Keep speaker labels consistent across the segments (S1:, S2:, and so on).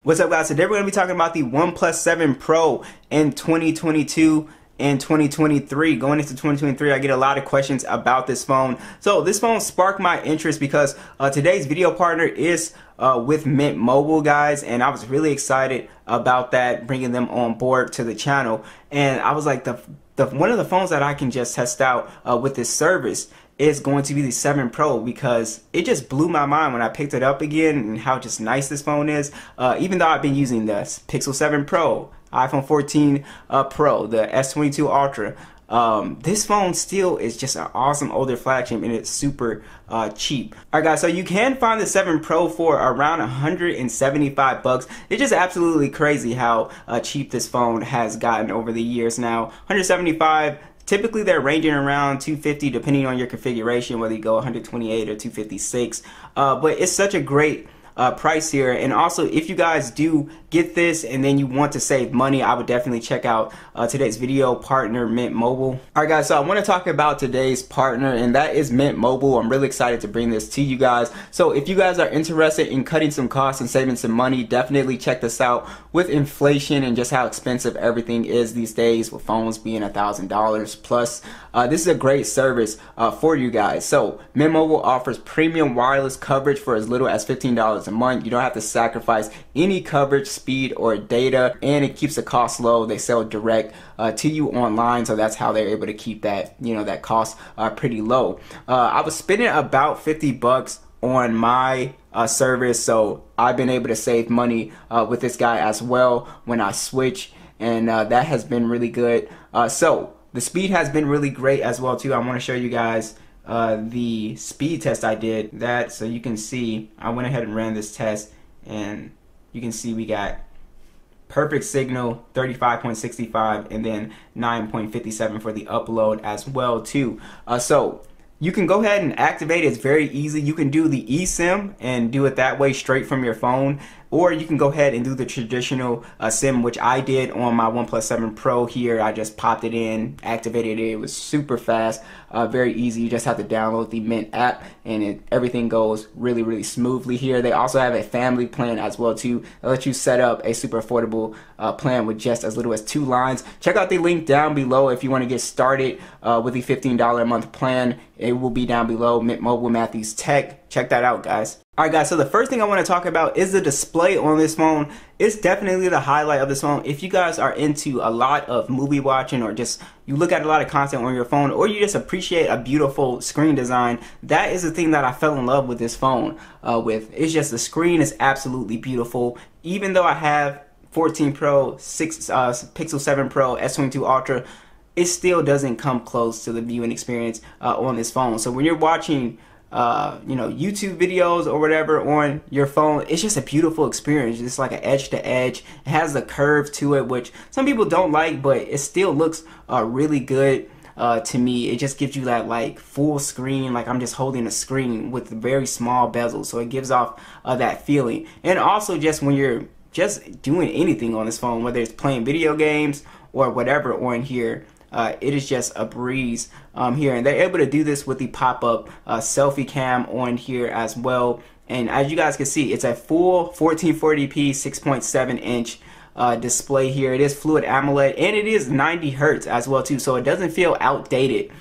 S1: What's up, guys? Today we're going to be talking about the OnePlus 7 Pro in 2022 and 2023. Going into 2023, I get a lot of questions about this phone. So this phone sparked my interest because today's video partner is with Mint Mobile, guys, and I was really excited about that, bringing them on board to the channel. And I was like, one of the phones that I can just test out with this service is going to be the 7 Pro, because it just blew my mind when I picked it up again and how just nice this phone is. Even though I've been using the Pixel 7 Pro, iPhone 14 Pro, the S22 Ultra, this phone still is just an awesome older flagship, and it's super cheap. Alright, guys, so you can find the 7 Pro for around 175 bucks. It's just absolutely crazy how cheap this phone has gotten over the years now. 175. Typically, they're ranging around 250 depending on your configuration, whether you go 128 or 256. But it's such a great price here. And also, if you guys do get this and then you want to save money, I would definitely check out today's video partner, Mint Mobile. Alright, guys, so I want to talk about today's partner, and that is Mint Mobile. I'm really excited to bring this to you guys. So if you guys are interested in cutting some costs and saving some money, definitely check this out. With inflation and just how expensive everything is these days, with phones being $1,000 plus, this is a great service for you guys. So Mint Mobile offers premium wireless coverage for as little as $15 a month. You don't have to sacrifice any coverage, speed, or data, and it keeps the cost low. They sell direct to you online, so that's how they're able to keep that, that cost pretty low. I was spending about 50 bucks on my service, so I've been able to save money with this guy as well when I switch, and that has been really good. So the speed has been really great as well too. I want to show you guys the speed test I did, so you can see I went ahead and ran this test, and you can see we got perfect signal, 35.65, and then 9.57 for the upload as well too. So you can go ahead and activate it. It's very easy. You can do the eSIM and do it that way straight from your phone, or you can go ahead and do the traditional SIM, which I did on my OnePlus 7 Pro here. I just popped it in, activated it. It was super fast, very easy. You just have to download the Mint app, and everything goes really, really smoothly here. They also have a family plan as well too. They'll let you set up a super affordable plan with just as little as 2 lines. Check out the link down below if you want to get started with the $15 a month plan. It will be down below. Mint Mobile, Matthews Tech. Check that out, guys. Alright, guys, so the first thing I want to talk about is the display on this phone. It's definitely the highlight of this phone. If you guys are into a lot of movie watching, or just you look at a lot of content on your phone, or you just appreciate a beautiful screen design, that is the thing that I fell in love with this phone with. It's just the screen is absolutely beautiful. Even though I have 14 Pro, Pixel 7 Pro, S22 Ultra, it still doesn't come close to the viewing experience on this phone. So when you're watching YouTube videos or whatever on your phone, it's just a beautiful experience. It's like an edge to edge. It has the curve to it, which some people don't like, but it still looks really good to me. It just gives you that like full screen, like I'm just holding a screen with very small bezels, so it gives off that feeling. And also, just when you're just doing anything on this phone, whether it's playing video games or whatever on here, it is just a breeze here. And they're able to do this with the pop-up selfie cam on here as well. And as you guys can see, it's a full 1440p 6.7 inch display here. It is Fluid AMOLED, and it is 90 hertz as well too, so it doesn't feel outdated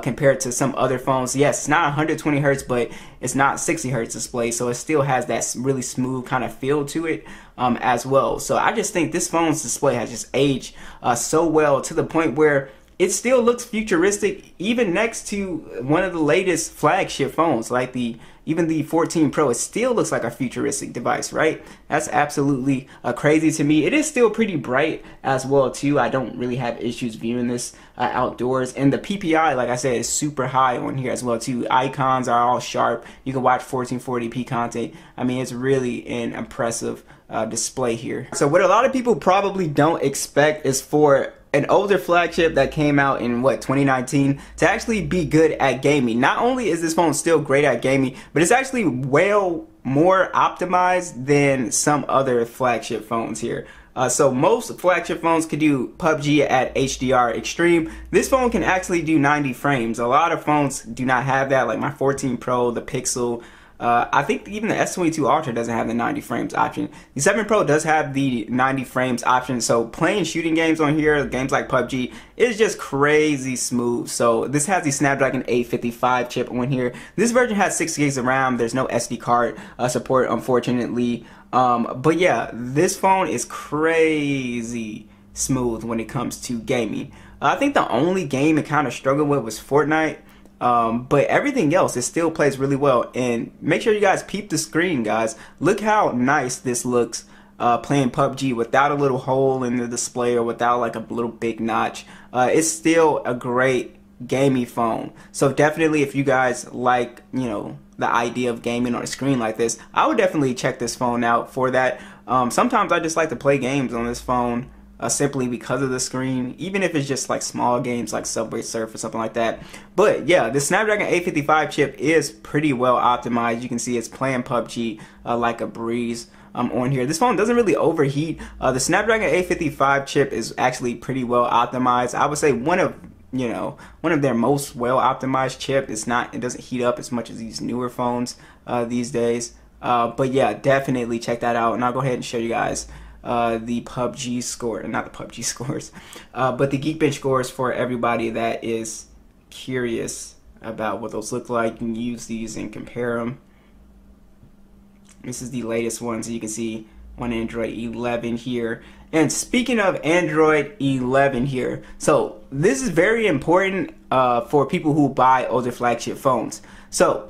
S1: compared to some other phones. Yes, it's not 120 hertz, but it's not 60 hertz display, so it still has that really smooth kind of feel to it as well. So I just think this phone's display has just aged so well, to the point where it still looks futuristic, even next to one of the latest flagship phones, like even the 14 Pro. It still looks like a futuristic device, right? That's absolutely crazy to me. It is still pretty bright as well too. I don't really have issues viewing this outdoors, and the PPI, like I said, is super high on here as well too. Icons are all sharp. You can watch 1440p content. I mean, it's really an impressive display here. So what a lot of people probably don't expect is for an older flagship that came out in 2019 to actually be good at gaming. Not only is this phone still great at gaming, but it's actually well more optimized than some other flagship phones here. So most flagship phones could do PUBG at HDR Extreme. This phone can actually do 90 frames. A lot of phones do not have that, like my 14 Pro, the Pixel, I think even the S22 Ultra doesn't have the 90 frames option. The 7 Pro does have the 90 frames option, so playing shooting games on here, games like PUBG, is just crazy smooth. So this has the Snapdragon 855 chip on here. This version has 6 gigs of RAM. There's no SD card support, unfortunately. But yeah, this phone is crazy smooth when it comes to gaming. I think the only game it kind of struggled with was Fortnite. But everything else, it still plays really well. And make sure you guys peep the screen, guys. Look how nice this looks playing PUBG without a little hole in the display or without like a little big notch. It's still a great gaming phone. So definitely, if you guys like, you know, the idea of gaming on a screen like this, I would definitely check this phone out for that. Sometimes I just like to play games on this phone. Simply because of the screen, even if it's just like small games like Subway Surf or something like that. But yeah, the Snapdragon 855 chip is pretty well optimized. You can see it's playing PUBG like a breeze on here. This phone doesn't really overheat. The Snapdragon 855 chip is actually pretty well optimized. I would say one of their most well optimized chip. It doesn't heat up as much as these newer phones these days. But yeah, definitely check that out, and I'll go ahead and show you guys the PUBG score, not the PUBG scores, but the Geekbench scores for everybody that is curious about what those look like. You can use these and compare them. This is the latest one, so you can see on Android 11 here. And speaking of Android 11 here, so this is very important for people who buy older flagship phones. So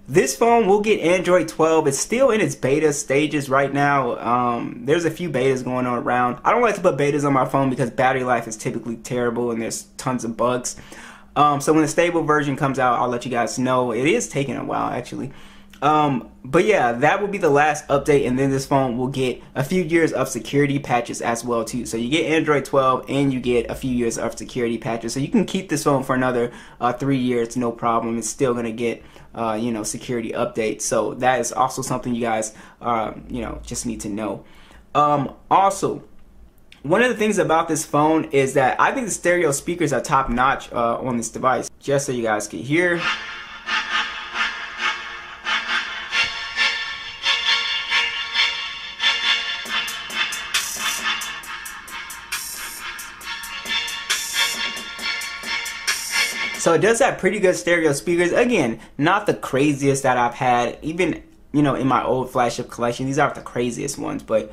S1: this phone will get Android 12. It's still in its beta stages right now. There's a few betas going on around. I don't like to put betas on my phone because battery life is typically terrible and there's tons of bugs. So when the stable version comes out, I'll let you guys know. It is taking a while, actually. But yeah, that will be the last update, and then this phone will get a few years of security patches as well too. So you get Android 12 and you get a few years of security patches. So you can keep this phone for another 3 years, no problem. It's still gonna get security updates. So that is also something you guys just need to know. Also, one of the things about this phone is that I think the stereo speakers are top notch on this device. Just so you guys can hear. So it does have pretty good stereo speakers. Again, not the craziest that I've had, even in my old flagship collection. These aren't the craziest ones, but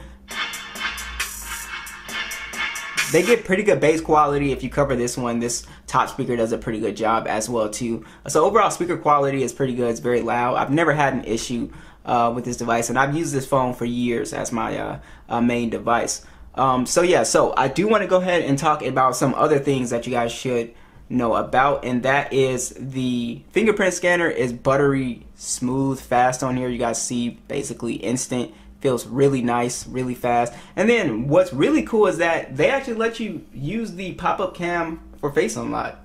S1: they get pretty good bass quality. If you cover this one, this top speaker does a pretty good job as well too. So overall speaker quality is pretty good. It's very loud. I've never had an issue with this device, and I've used this phone for years as my main device. So yeah, so I do want to go ahead and talk about some other things that you guys should know about, and that is the fingerprint scanner is buttery smooth fast on here. You guys see basically instant, feels really nice, really fast. And then what's really cool is that they actually let you use the pop-up cam for face unlock,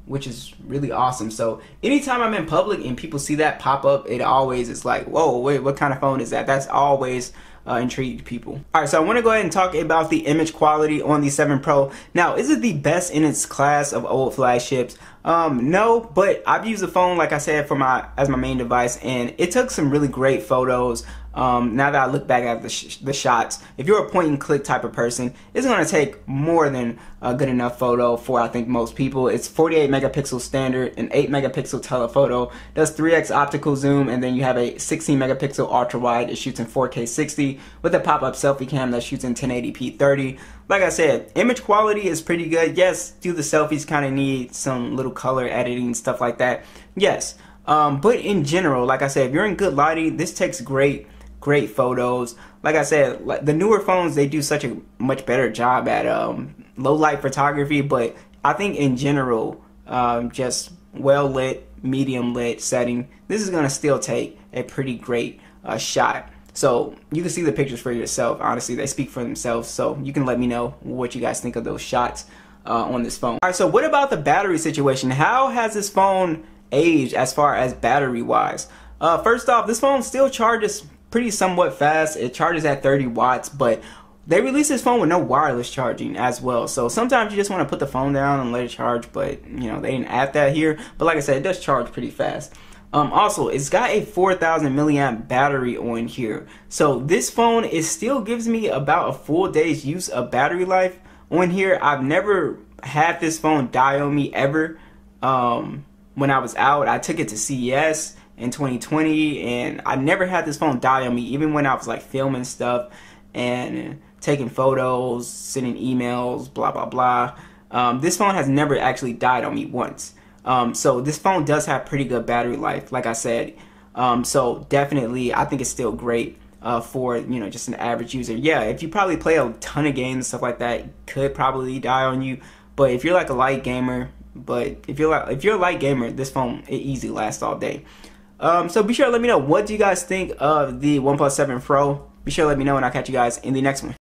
S1: which is really awesome. So anytime I'm in public and people see that pop up, it always is like, whoa, wait, what kind of phone is that? That's always intrigued people. Alright, so I want to go ahead and talk about the image quality on the 7 Pro. Now, is it the best in its class of old flagships? No, but I've used the phone, like I said, as my main device, and it took some really great photos. Now that I look back at the shots, if you're a point and click type of person, it's going to take more than a good enough photo for, I think, most people. It's 48 megapixel standard, an 8 megapixel telephoto, does 3x optical zoom, and then you have a 16 megapixel ultra wide. It shoots in 4K 60 with a pop-up selfie cam that shoots in 1080p 30. Like I said, image quality is pretty good. Yes, do the selfies kind of need some little color editing and stuff like that? Yes. But in general, like I said, if you're in good lighting, this takes great photos. Like I said, the newer phones, they do such a much better job at low light photography, but I think in general, just well lit, medium lit setting, this is gonna still take a pretty great shot. So you can see the pictures for yourself. Honestly, they speak for themselves. So you can let me know what you guys think of those shots on this phone. All right, so what about the battery situation? How has this phone aged as far as battery wise? First off, this phone still charges pretty somewhat fast. It charges at 30 watts, but they released this phone with no wireless charging as well. So sometimes you just want to put the phone down and let it charge, but they didn't add that here. But like I said, it does charge pretty fast. Also, it's got a 4,000 milliamp battery on here. So this phone, it still gives me about a full day's use of battery life on here. I've never had this phone die on me ever. When I was out, I took it to CES in 2020, and I never had this phone die on me, even when I was like filming stuff and taking photos, sending emails, blah blah blah. This phone has never actually died on me once. So this phone does have pretty good battery life, like I said. So definitely, I think it's still great for, you know, just an average user. Yeah, if you probably play a ton of games and stuff like that, it could probably die on you. But if you're like a light gamer, if you're a light gamer, this phone, it easily lasts all day. So be sure to let me know, what do you guys think of the OnePlus 7 Pro? Be sure to let me know, and I'll catch you guys in the next one.